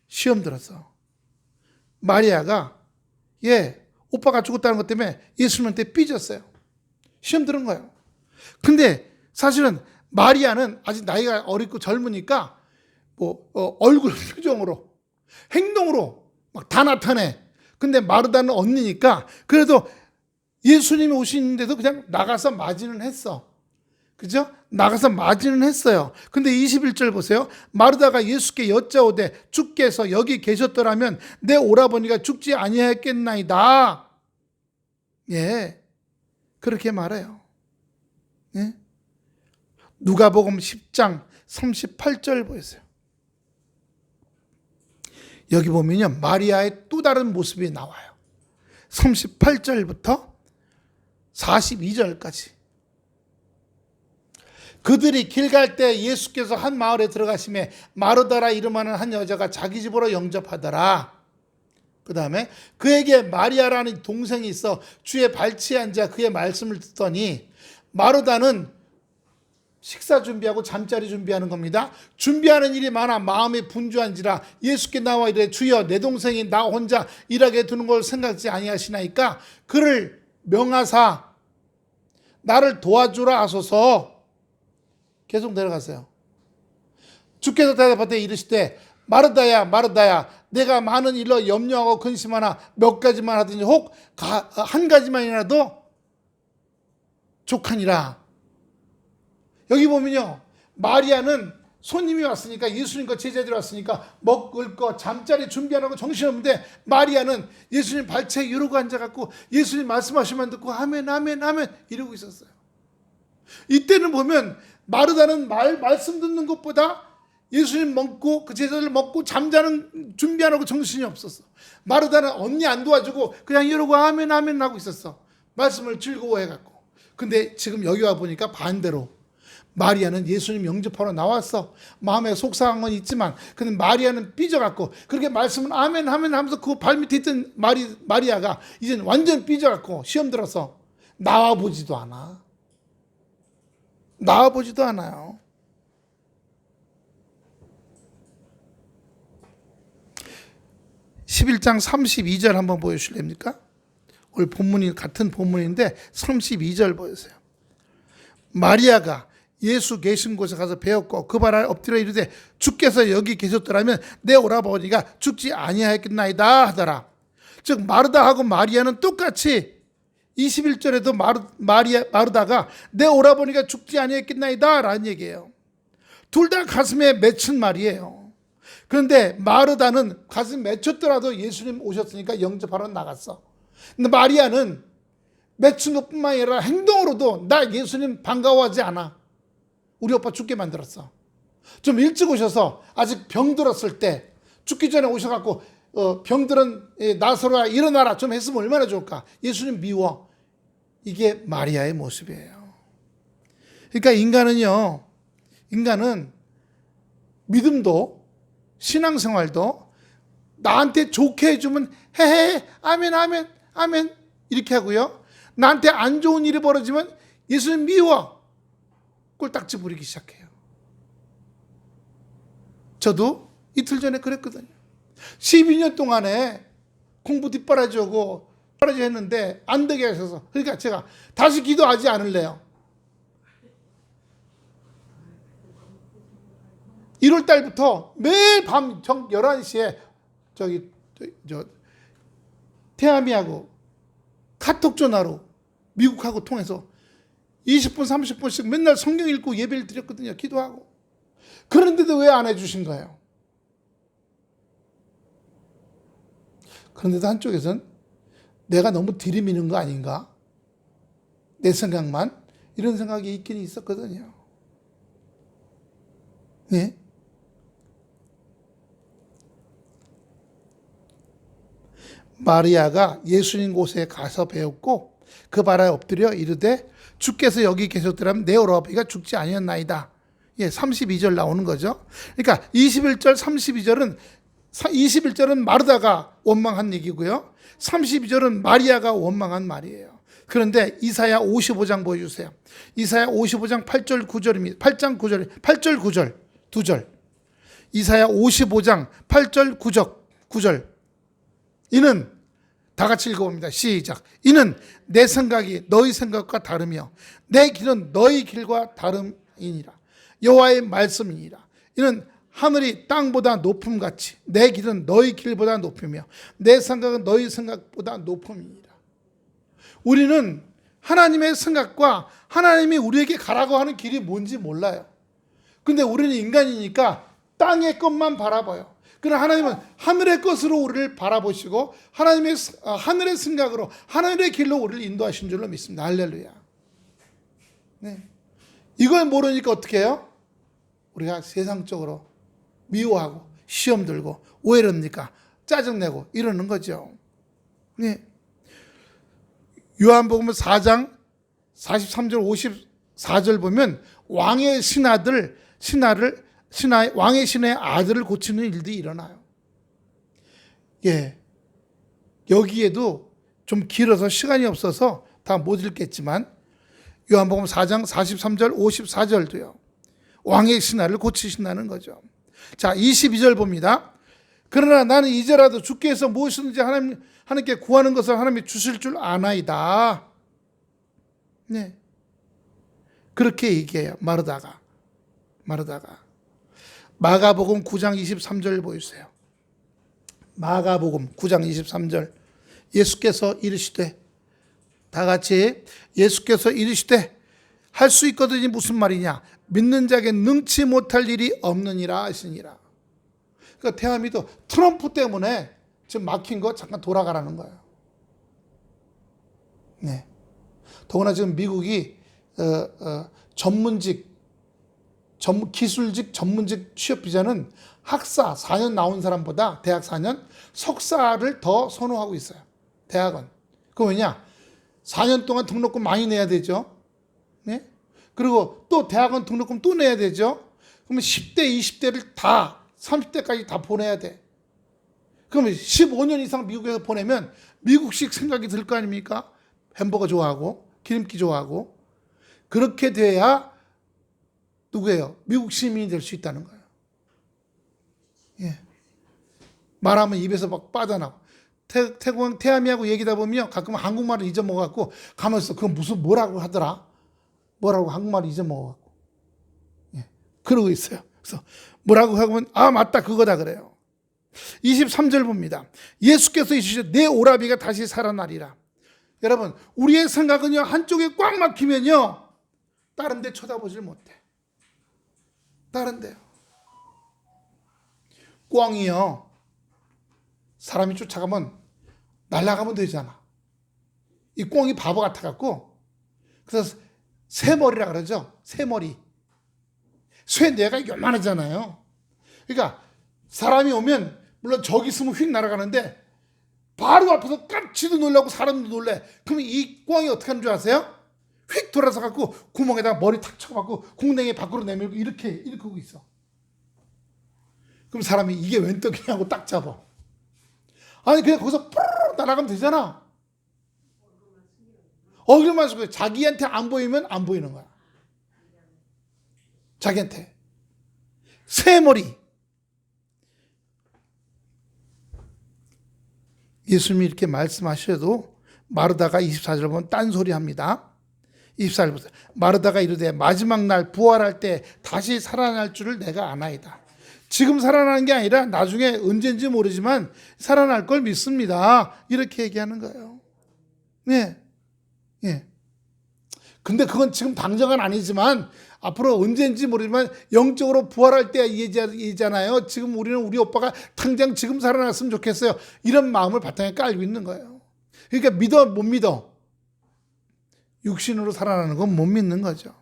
시험 들었어. 마리아가 오빠가 죽었다는 것 때문에 예수님한테 삐졌어요. 시험 들은 거예요. 근데 사실은 마리아는 아직 나이가 어리고 젊으니까 얼굴 표정으로 행동으로 막 다 나타내. 근데 마르다는 언니니까 그래도 예수님이 오시는데도 그냥 나가서 맞이는 했어. 그죠? 나가서 맞이는 했어요. 근데 21절 보세요. 마르다가 예수께 여짜오되 주께서 여기 계셨더라면 내 오라버니가 죽지 아니하였겠나이다. 그렇게 말해요. 누가복음 10장 38절 보세요. 여기 보면요 마리아의 또 다른 모습이 나와요. 38절부터 42절까지 그들이 길 갈 때 예수께서 한 마을에 들어가심에 마르다라 이름하는 한 여자가 자기 집으로 영접하더라. 그 다음에 그에게 마리아라는 동생이 있어 주의 발치에 앉아 그의 말씀을 듣더니 마르다는 식사 준비하고 잠자리 준비하는 겁니다. 준비하는 일이 많아 마음이 분주한지라 예수께 나와 이르되 주여 내 동생이 나 혼자 일하게 두는 걸 생각지 아니하시나이까 그를 명하사 나를 도와주라 하소서. 계속 내려갔어요. 주께서 대답하되 이르시되 마르다야 마르다야 내가 많은 일로 염려하고 근심하나 몇 가지만 하든지 혹 한 가지만이라도 족하니라. 여기 보면요 마리아는 손님이 왔으니까 예수님과 제자들이 왔으니까 먹을 거 잠자리 준비하라고 정신없는데 마리아는 예수님 발치에 이러고 앉아갖고 예수님 말씀하시면 듣고 아멘 아멘 아멘 이러고 있었어요. 이때는 보면 마르다는 말씀 듣는 것보다 예수님 먹고 그 제자들 먹고 잠자는 준비하라고 정신이 없었어. 마르다는 언니 안 도와주고 그냥 이러고 아멘 아멘 하고 있었어. 말씀을 즐거워해갖고. 근데 지금 여기 와 보니까 반대로 마리아는 예수님 영접하러 나왔어. 마음에 속상한 건 있지만 근데 마리아는 삐져갖고 그렇게 말씀을 아멘 아멘 하면서 그 발밑에 있던 마리아가 이제는 완전 삐져갖고 시험 들어서 나와보지도 않아. 나와보지도 않아요. (11장 32절) 한번 보여주실랍니까? 오늘 본문이 같은 본문인데 32절 보세요. 마리아가 예수 계신 곳에 가서 배웠고 그 발 아래 엎드려 이르되 주께서 여기 계셨더라면 내 오라버니가 죽지 아니하였겠나이다 하더라. 즉 마르다하고 마리아는 똑같이 21절에도 마르다가 내 오라버니가 죽지 아니했겠나이다 라는 얘기예요. 둘 다 가슴에 맺힌 말이에요. 그런데 마르다는 가슴 맺혔더라도 예수님 오셨으니까 영접하러 나갔어. 근데 마리아는 맺힌 것뿐만 아니라 행동으로도 나 예수님 반가워하지 않아. 우리 오빠 죽게 만들었어. 좀 일찍 오셔서 아직 병들었을 때 죽기 전에 오셔갖고 병들은 나서로야 일어나라 좀 했으면 얼마나 좋을까. 예수님 미워. 이게 마리아의 모습이에요. 그러니까 인간은 믿음도 신앙생활도 나한테 좋게 해주면 헤헤 아멘 아멘 아멘 이렇게 하고요. 나한테 안 좋은 일이 벌어지면 예수님 미워. 꼴딱지 부리기 시작해요. 저도 이틀 전에 그랬거든요. 12년 동안에 공부 뒷바라지 하고 바라지 했는데 안 되게 하셔서, 그러니까 제가 다시 기도하지 않을래요. 1월 달부터 매일 밤 11시에 태아미하고 카톡 전화로 미국하고 통해서 20분 30분씩 맨날 성경 읽고 예배를 드렸거든요. 기도하고. 그런데도 왜 안 해주신 거예요? 그런데도 한쪽에선 내가 너무 들이미는 거 아닌가? 내 생각만? 이런 생각이 있긴 있었거든요. 네? 마리아가 예수님 곳에 가서 배웠고 그 발에 엎드려 이르되 주께서 여기 계셨더라면 내 오라비가 죽지 아니었나이다. 32절 나오는 거죠. 그러니까 21절 21절은 마르다가 원망한 얘기고요. 32절은 마리아가 원망한 말이에요. 그런데 이사야 55장 보여주세요. 이사야 55장 8절 9절입니다. 8장 9절, 8절 9절, 2절. 이사야 55장 8절 9절. 이는 다 같이 읽어봅니다. 시작. 이는 내 생각이 너희 생각과 다르며 내 길은 너희 길과 다름이니라. 여호와의 말씀이니라. 이는 하늘이 땅보다 높음같이 내 길은 너희 길보다 높으며 내 생각은 너희 생각보다 높음이니라. 우리는 하나님의 생각과 하나님이 우리에게 가라고 하는 길이 뭔지 몰라요. 근데 우리는 인간이니까 땅의 것만 바라봐요. 그러나 하나님은 하늘의 것으로 우리를 바라보시고 하나님의 하늘의 생각으로 하늘의 길로 우리를 인도하신 줄로 믿습니다. 할렐루야. 네. 이걸 모르니까 어떻게 해요? 우리가 세상적으로 미워하고 시험 들고 왜 이럽니까? 짜증내고 이러는 거죠. 네. 요한복음 4장 43절 54절 보면 왕의 왕의 신의 아들을 고치는 일들이 일어나요. 여기에도 좀 길어서 시간이 없어서 다 못 읽겠지만 요한복음 4장 43절 54절도요. 왕의 신하를 고치신다는 거죠. 자, 22절 봅니다. 그러나 나는 이제라도 주께서 무엇이든지 하나님께 구하는 것을 하나님이 주실 줄 아나이다. 네. 그렇게 얘기해요. 마르다가. 마가복음 9장 23절 보여주세요. 마가복음 9장 23절. 예수께서 이르시되, 다 같이 예수께서 이르시되 할 수 있거든이 무슨 말이냐? 믿는 자에게 능치 못할 일이 없느니라 하시니라. 그러니까 태아미도 트럼프 때문에 지금 막힌 거 잠깐 돌아가라는 거예요. 네. 더구나 지금 미국이 기술직 전문직 취업 비자는 학사 4년 나온 사람보다 대학 4년 석사를 더 선호하고 있어요. 대학은. 그 왜냐? 4년 동안 등록금 많이 내야 되죠. 네? 그리고 또 대학원 등록금 또 내야 되죠. 그러면 10대, 20대를 다 30대까지 다 보내야 돼. 그러면 15년 이상 미국에서 보내면 미국식 생각이 들 거 아닙니까? 햄버거 좋아하고 기름기 좋아하고. 그렇게 돼야 누구예요? 미국 시민이 될 수 있다는 거예요. 예. 말하면 입에서 막 빠져나고. 태아미하고 얘기다 보면 가끔 한국말을 잊어먹어갖고 가만있어. 그건 뭐라고 하더라? 뭐라고 한국말을 잊어먹어갖고. 예. 그러고 있어요. 그래서 뭐라고 하면 맞다 그거다 그래요. 23절 봅니다. 예수께서 이르시되 내 오라비가 다시 살아나리라. 여러분, 우리의 생각은요, 한쪽에 꽉 막히면요, 다른 데 쳐다보질 못해. 다른 데요. 꿩이요, 사람이 쫓아가면 날아가면 되잖아. 이 꿩이 바보 같아갖고, 그래서 새머리라 그러죠. 새머리. 쇠 뇌가 요만하잖아요. 그러니까 사람이 오면 물론 저기 있으면 휙 날아가는데 바로 앞에서 깜치도 놀라고 사람도 놀래. 그러면 이 꿩이 어떻게 하는 줄 아세요? 휙 돌아서 갖고 구멍에다가 머리 탁 쳐갖고 궁뎅이 밖으로 내밀고 이렇게 하고 있어. 그럼 사람이 이게 웬 떡이냐고 딱 잡아. 아니 그냥 거기서 푸르르 날아가면 되잖아. 얼굴만 쓰고 자기한테 안 보이면 안 보이는 거야. 자기한테. 새 머리. 예수님이 이렇게 말씀하셔도 마르다가 24절 보면 딴소리 합니다. 24절 보세요. 마르다가 이르되 마지막 날 부활할 때 다시 살아날 줄을 내가 아나이다. 지금 살아나는 게 아니라 나중에 언제인지 모르지만 살아날 걸 믿습니다. 이렇게 얘기하는 거예요. 네. 예. 근데 그건 지금 당장은 아니지만 앞으로 언제인지 모르지만 영적으로 부활할 때 얘기잖아요. 지금 우리는 우리 오빠가 당장 지금 살아났으면 좋겠어요. 이런 마음을 바탕에 깔고 있는 거예요. 그러니까 믿어 못 믿어? 육신으로 살아나는 건 못 믿는 거죠.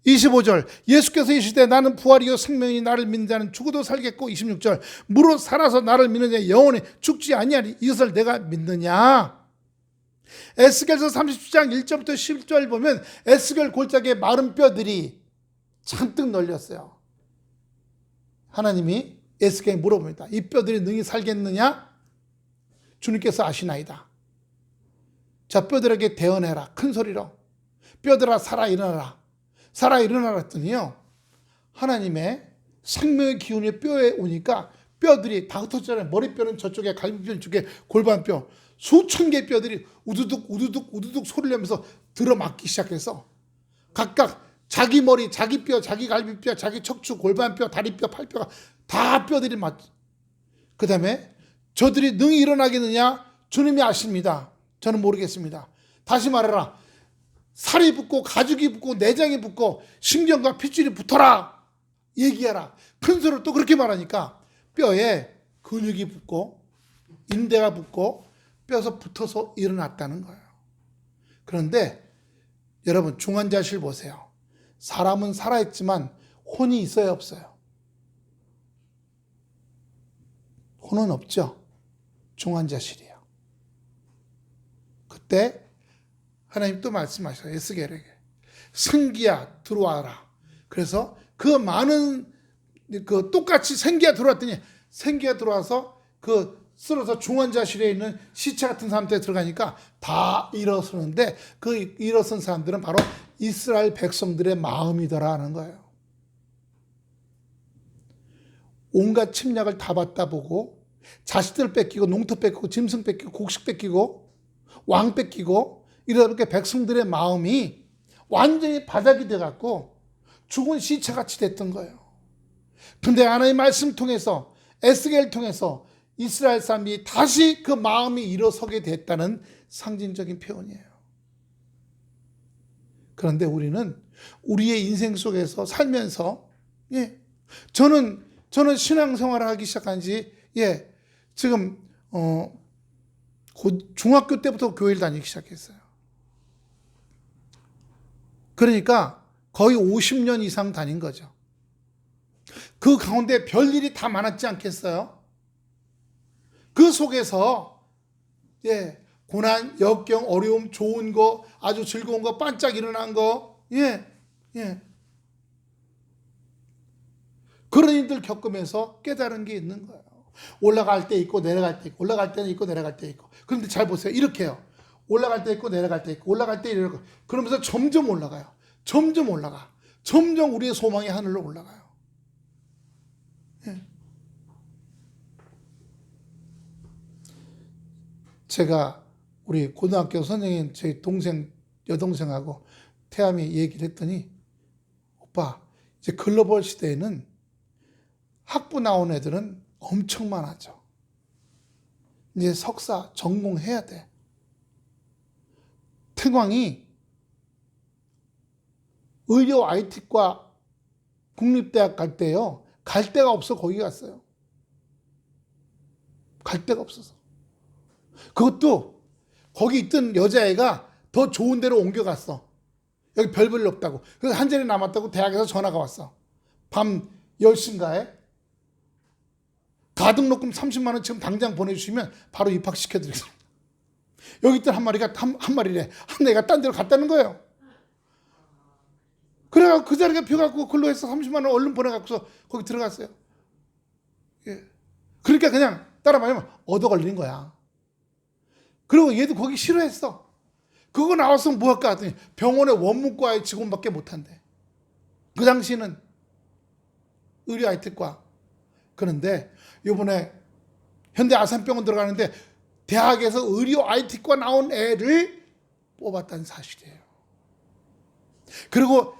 25절 예수께서 이르시되 나는 부활이요 생명이니 나를 믿는 자는 죽어도 살겠고 26절 무릇 살아서 나를 믿는 자 영원히 죽지 아니하리 이것을 내가 믿느냐. 에스겔서 30장 1절부터 10절 보면 에스겔 골짜기에 마른 뼈들이 잔뜩 널렸어요. 하나님이 에스겔에 물어봅니다. 이 뼈들이 능히 살겠느냐? 주님께서 아시나이다. 자, 뼈들에게 대언해라. 큰 소리로. 뼈들아 살아 일어나라. 살아 일어나라 했더니요. 하나님의 생명의 기운이 뼈에 오니까 뼈들이 다 흩어졌잖아요. 머리뼈는 저쪽에, 갈비뼈는 저쪽에, 골반뼈. 수천 개의 뼈들이 우두둑 우두둑 우두둑 소리를 내면서 들어맞기 시작해서 각각 자기 머리, 자기 뼈, 자기 갈비뼈, 자기 척추, 골반뼈, 다리뼈, 팔뼈가 다 뼈들이 맞죠. 그 다음에 저들이 능히 일어나겠느냐? 주님이 아십니다. 저는 모르겠습니다. 다시 말해라. 살이 붙고 가죽이 붙고 내장이 붙고 신경과 핏줄이 붙어라. 얘기해라. 큰 소리로 또 그렇게 말하니까 뼈에 근육이 붙고 인대가 붙고 뼈에서 붙어서 일어났다는 거예요. 그런데 여러분 중환자실 보세요. 사람은 살아있지만 혼이 있어요 없어요? 혼은 없죠. 중환자실이에요. 그때 하나님 또 말씀하셔요. 에스겔에게 생기야 들어와라. 그래서 그 많은 그 똑같이 생기가 들어왔더니 생기가 들어와서 그 쓰러서 중환자실에 있는 시체 같은 사람들에 들어가니까 다 일어서는데 그 일어선 사람들은 바로 이스라엘 백성들의 마음이더라 하는 거예요. 온갖 침략을 다 받다 보고 자식들 뺏기고 농토 뺏기고 짐승 뺏기고 곡식 뺏기고 왕 뺏기고 이렇게 백성들의 마음이 완전히 바닥이 돼갖고 죽은 시체같이 됐던 거예요. 근데 하나님의 말씀 통해서 에스겔을 통해서 이스라엘 사람이 다시 그 마음이 일어서게 됐다는 상징적인 표현이에요. 그런데 우리는 우리의 인생 속에서 살면서 저는 신앙생활을 하기 시작한 지 지금 곧 중학교 때부터 교회를 다니기 시작했어요. 그러니까 거의 50년 이상 다닌 거죠. 그 가운데 별일이 다 많았지 않겠어요? 그 속에서 고난, 역경, 어려움, 좋은 거, 아주 즐거운 거, 반짝 일어난 거, 그런 일들 겪으면서 깨달은 게 있는 거예요. 올라갈 때 있고 내려갈 때 있고, 올라갈 때는 있고 내려갈 때 있고. 그런데 잘 보세요. 이렇게요. 올라갈 때 있고 내려갈 때 있고, 올라갈 때 이러고, 그러면서 점점 올라가요. 점점 올라가. 점점 우리의 소망이 하늘로 올라가요. 제가 우리 고등학교 선생님 제 동생 여동생하고 태암이 얘기를 했더니 오빠 이제 글로벌 시대에는 학부 나온 애들은 엄청 많아져. 이제 석사 전공해야 돼. 태광이 의료 IT과 국립대학 갈 때요. 갈 데가 없어 거기 갔어요. 갈 데가 없어서. 그것도 거기 있던 여자애가 더 좋은 데로 옮겨갔어. 여기 별 볼일 없다고. 그래서 한 자리 남았다고 대학에서 전화가 왔어. 밤 10시인가에 가등록금 30만 원 지금 당장 보내주시면 바로 입학시켜드리겠습니다. 여기 있던 한 마리래. 한 애가 딴 데로 갔다는 거예요. 그래가지고 그 자리가 비어갖고 글로 해서 30만 원 얼른 보내갖고서 거기 들어갔어요. 그러니까 그냥 따라 말하면 얻어 걸리는 거야. 그리고 얘도 거기 싫어했어. 그거 나왔으면 뭐 할까 하더니 병원의 원무과의 직원밖에 못한대. 그 당시는 의료 하이텍과. 그런데 이번에 현대 아산병원 들어가는데 대학에서 의료 하이텍과 나온 애를 뽑았다는 사실이에요. 그리고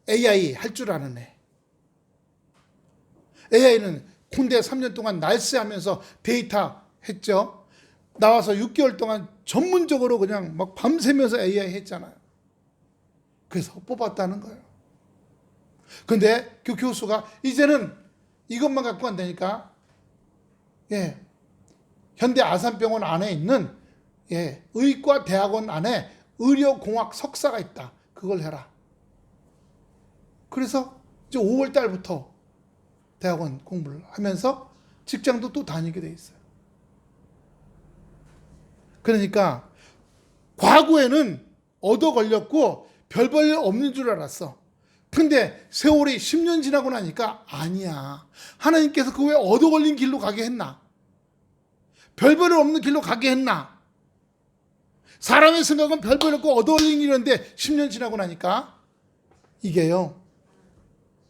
AI 할 줄 아는 애. AI는 군대 3년 동안 날씨하면서 데이터 했죠. 나와서 6개월 동안 전문적으로 그냥 막 밤새면서 AI 했잖아요. 그래서 뽑았다는 거예요. 근데 그 교수가 이제는 이것만 갖고 안 되니까, 현대 아산병원 안에 있는, 의과 대학원 안에 의료공학 석사가 있다. 그걸 해라. 그래서 이제 5월 달부터 대학원 공부를 하면서 직장도 또 다니게 돼 있어요. 그러니까 과거에는 얻어 걸렸고 별 볼 일 없는 줄 알았어. 근데 세월이 10년 지나고 나니까 아니야. 하나님께서 그 왜 얻어 걸린 길로 가게 했나? 별 볼 일 없는 길로 가게 했나? 사람의 생각은 별 볼 일 없고 얻어 걸린 길인데 10년 지나고 나니까 이게요.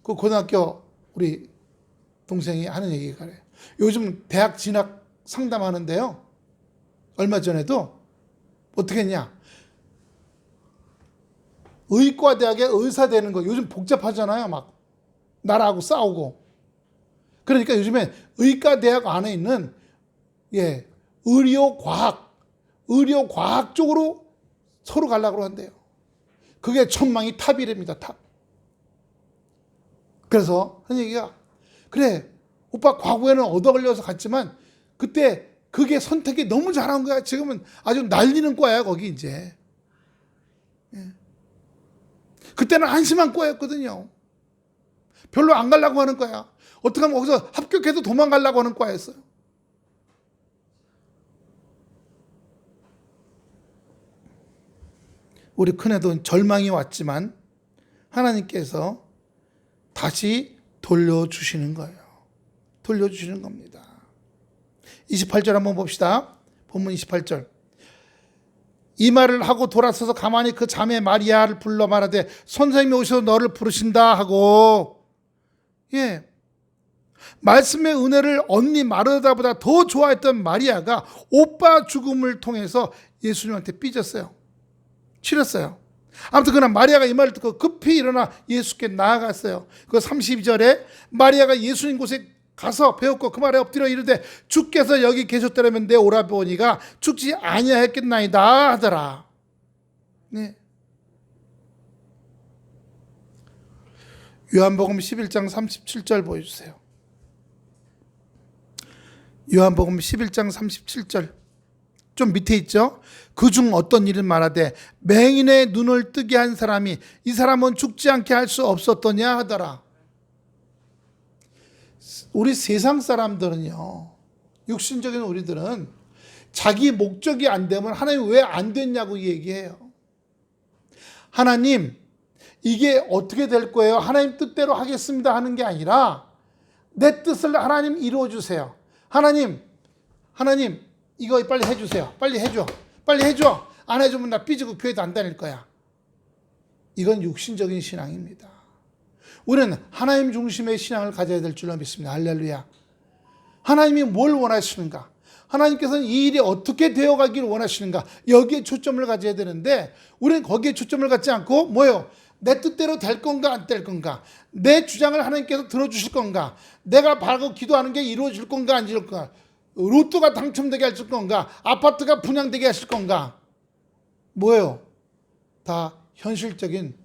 그 고등학교 우리 동생이 하는 얘기가 그래요. 요즘 대학 진학 상담하는데요. 얼마 전에도 어떻게 했냐? 의과대학에 의사 되는 거 요즘 복잡하잖아요. 막 나라하고 싸우고. 그러니까 요즘에 의과대학 안에 있는 의료과학 쪽으로 서로 가려고 한대요. 그게 천망이 탑이랍니다. 탑. 그래서 한 얘기가 그래 오빠 과거에는 얻어 걸려서 갔지만 그때 그게 선택이 너무 잘한 거야. 지금은 아주 날리는 거야 거기 이제. 그때는 한심한 과였거든요. 별로 안 가려고 하는 거야. 어떻게 하면 거기서 합격해서 도망가려고 하는 과였어요. 우리 큰애도 절망이 왔지만 하나님께서 다시 돌려주시는 거예요. 돌려주시는 겁니다. 28절 한번 봅시다. 본문 28절. 이 말을 하고 돌아서서 가만히 그 자매 마리아를 불러 말하되 선생님이 오셔서 너를 부르신다 하고 말씀의 은혜를 언니 마르다보다 더 좋아했던 마리아가 오빠 죽음을 통해서 예수님한테 삐졌어요. 치렀어요. 아무튼 그러나 마리아가 이 말을 듣고 급히 일어나 예수께 나아갔어요. 그 32절에 마리아가 예수님 곳에 가서 배웠고 그 말에 엎드려 이르되 주께서 여기 계셨더라면 내 오라버니가 죽지 아니하였겠나이다 하더라. 요한복음 11장 37절 보여주세요. 요한복음 11장 37절 좀 밑에 있죠. 그중 어떤 일을 말하되 맹인의 눈을 뜨게 한 사람이 이 사람은 죽지 않게 할 수 없었더냐 하더라. 우리 세상 사람들은요, 육신적인 우리들은 자기 목적이 안 되면 하나님 왜 안 됐냐고 얘기해요. 하나님 이게 어떻게 될 거예요? 하나님 뜻대로 하겠습니다 하는 게 아니라 내 뜻을 하나님 이루어 주세요. 하나님 이거 빨리 해주세요. 빨리 해줘. 안 해주면 나 삐지고 교회도 안 다닐 거야. 이건 육신적인 신앙입니다. 우리는 하나님 중심의 신앙을 가져야 될 줄로 믿습니다. 할렐루야. 하나님이 뭘 원하시는가? 하나님께서는 이 일이 어떻게 되어가기를 원하시는가? 여기에 초점을 가져야 되는데 우리는 거기에 초점을 갖지 않고 뭐예요? 내 뜻대로 될 건가 안 될 건가? 내 주장을 하나님께서 들어주실 건가? 내가 바라고 기도하는 게 이루어질 건가 안 이루어질 건가? 로또가 당첨되게 하실 건가? 아파트가 분양되게 하실 건가? 뭐예요? 다 현실적인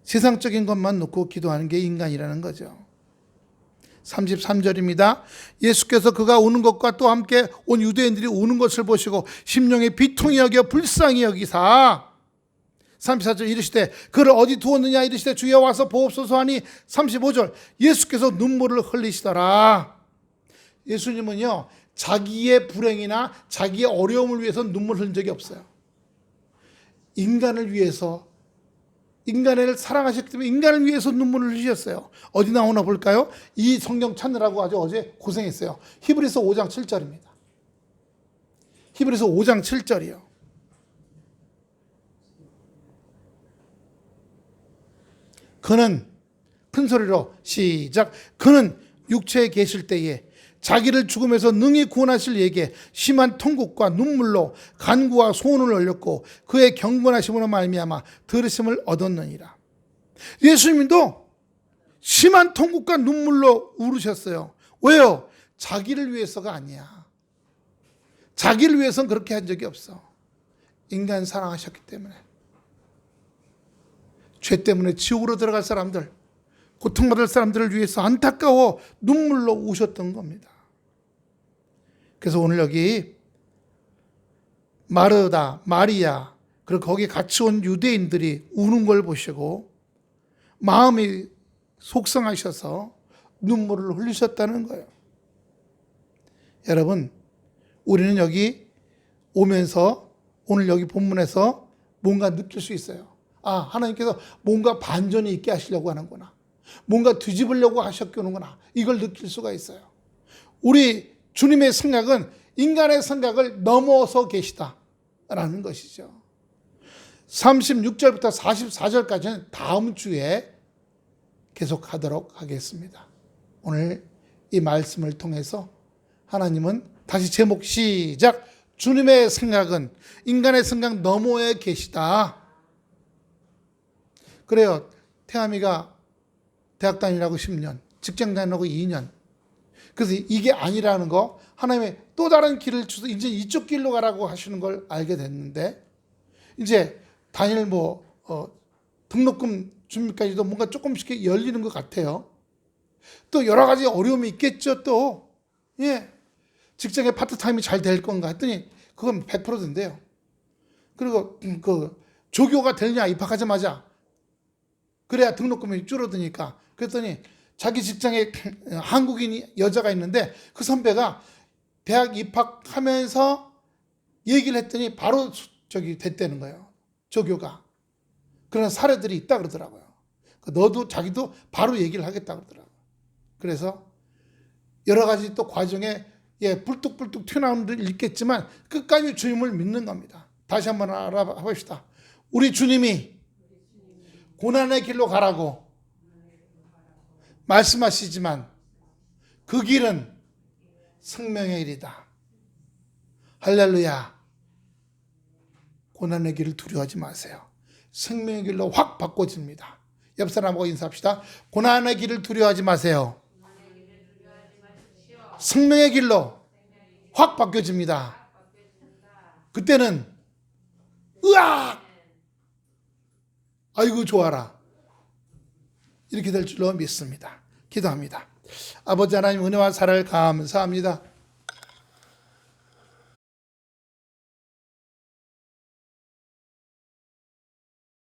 세상적인 것만 놓고 기도하는 게 인간이라는 거죠. 33절입니다. 예수께서 그가 우는 것과 또 함께 온 유대인들이 우는 것을 보시고 심령에 비통히 여겨 불쌍히 여기사 34절 이르시되 그를 어디 두었느냐 이르시되 주여 와서 보옵소서 하니 35절 예수께서 눈물을 흘리시더라. 예수님은요 자기의 불행이나 자기의 어려움을 위해서 눈물 흘린 적이 없어요. 인간을 위해서 인간을 사랑하셨기 때문에 인간을 위해서 눈물을 흘리셨어요. 어디 나오나 볼까요? 이 성경 찾느라고 아주 어제 고생했어요. 히브리서 5장 7절입니다. 히브리서 5장 7절이요. 그는 큰 소리로 시작. 그는 육체에 계실 때에 자기를 죽음에서 능히 구원하실 이에게 심한 통곡과 눈물로 간구와 소원을 올렸고 그의 경건하심으로 말미암아 들으심을 얻었느니라. 예수님도 심한 통곡과 눈물로 울으셨어요. 왜요? 자기를 위해서가 아니야. 자기를 위해서는 그렇게 한 적이 없어. 인간 사랑하셨기 때문에. 죄 때문에 지옥으로 들어갈 사람들, 고통받을 사람들을 위해서 안타까워 눈물로 우셨던 겁니다. 그래서 오늘 여기 마르다, 마리아, 그리고 거기 같이 온 유대인들이 우는 걸 보시고 마음이 속상하셔서 눈물을 흘리셨다는 거예요. 여러분, 우리는 여기 오면서 오늘 여기 본문에서 뭔가 느낄 수 있어요. 아, 하나님께서 뭔가 반전이 있게 하시려고 하는구나. 뭔가 뒤집으려고 하셨구나. 이걸 느낄 수가 있어요. 우리 주님의 생각은 인간의 생각을 넘어서 계시다라는 것이죠. 36절부터 44절까지는 다음 주에 계속하도록 하겠습니다. 오늘 이 말씀을 통해서 하나님은 다시 제목 시작. 주님의 생각은 인간의 생각 너머에 계시다. 그래요. 태아미가 대학 다니라고 10년, 직장 다니라고 2년. 그래서 이게 아니라는 거, 하나님의 또 다른 길을 주셔서 이제 이쪽 길로 가라고 하시는 걸 알게 됐는데, 이제 단일 등록금 준비까지도 뭔가 조금씩 열리는 것 같아요. 또 여러 가지 어려움이 있겠죠, 또. 예. 직장의 파트타임이 잘 될 건가 했더니 그건 100% 된대요. 그리고 조교가 되느냐 입학하자마자 그래야 등록금이 줄어드니까. 그랬더니 자기 직장에 한국인 여자가 있는데 그 선배가 대학 입학하면서 얘기를 했더니 바로 됐다는 거예요. 조교가. 그런 사례들이 있다 그러더라고요. 너도 자기도 바로 얘기를 하겠다 그러더라고요. 그래서 여러 가지 또 과정에 불뚝불뚝 튀어나오는 일이 있겠지만 끝까지 주님을 믿는 겁니다. 다시 한번 알아봅시다. 우리 주님이 고난의 길로 가라고 말씀하시지만 그 길은 생명의 길이다. 할렐루야. 고난의 길을 두려워하지 마세요. 생명의 길로 확 바꿔집니다. 옆 사람하고 인사합시다. 고난의 길을 두려워하지 마세요. 생명의 길로 확 바뀌어집니다. 그때는 으악! 아이고 좋아라. 이렇게 될 줄로 믿습니다. 기도합니다. 아버지 하나님 은혜와 사랑을 감사합니다.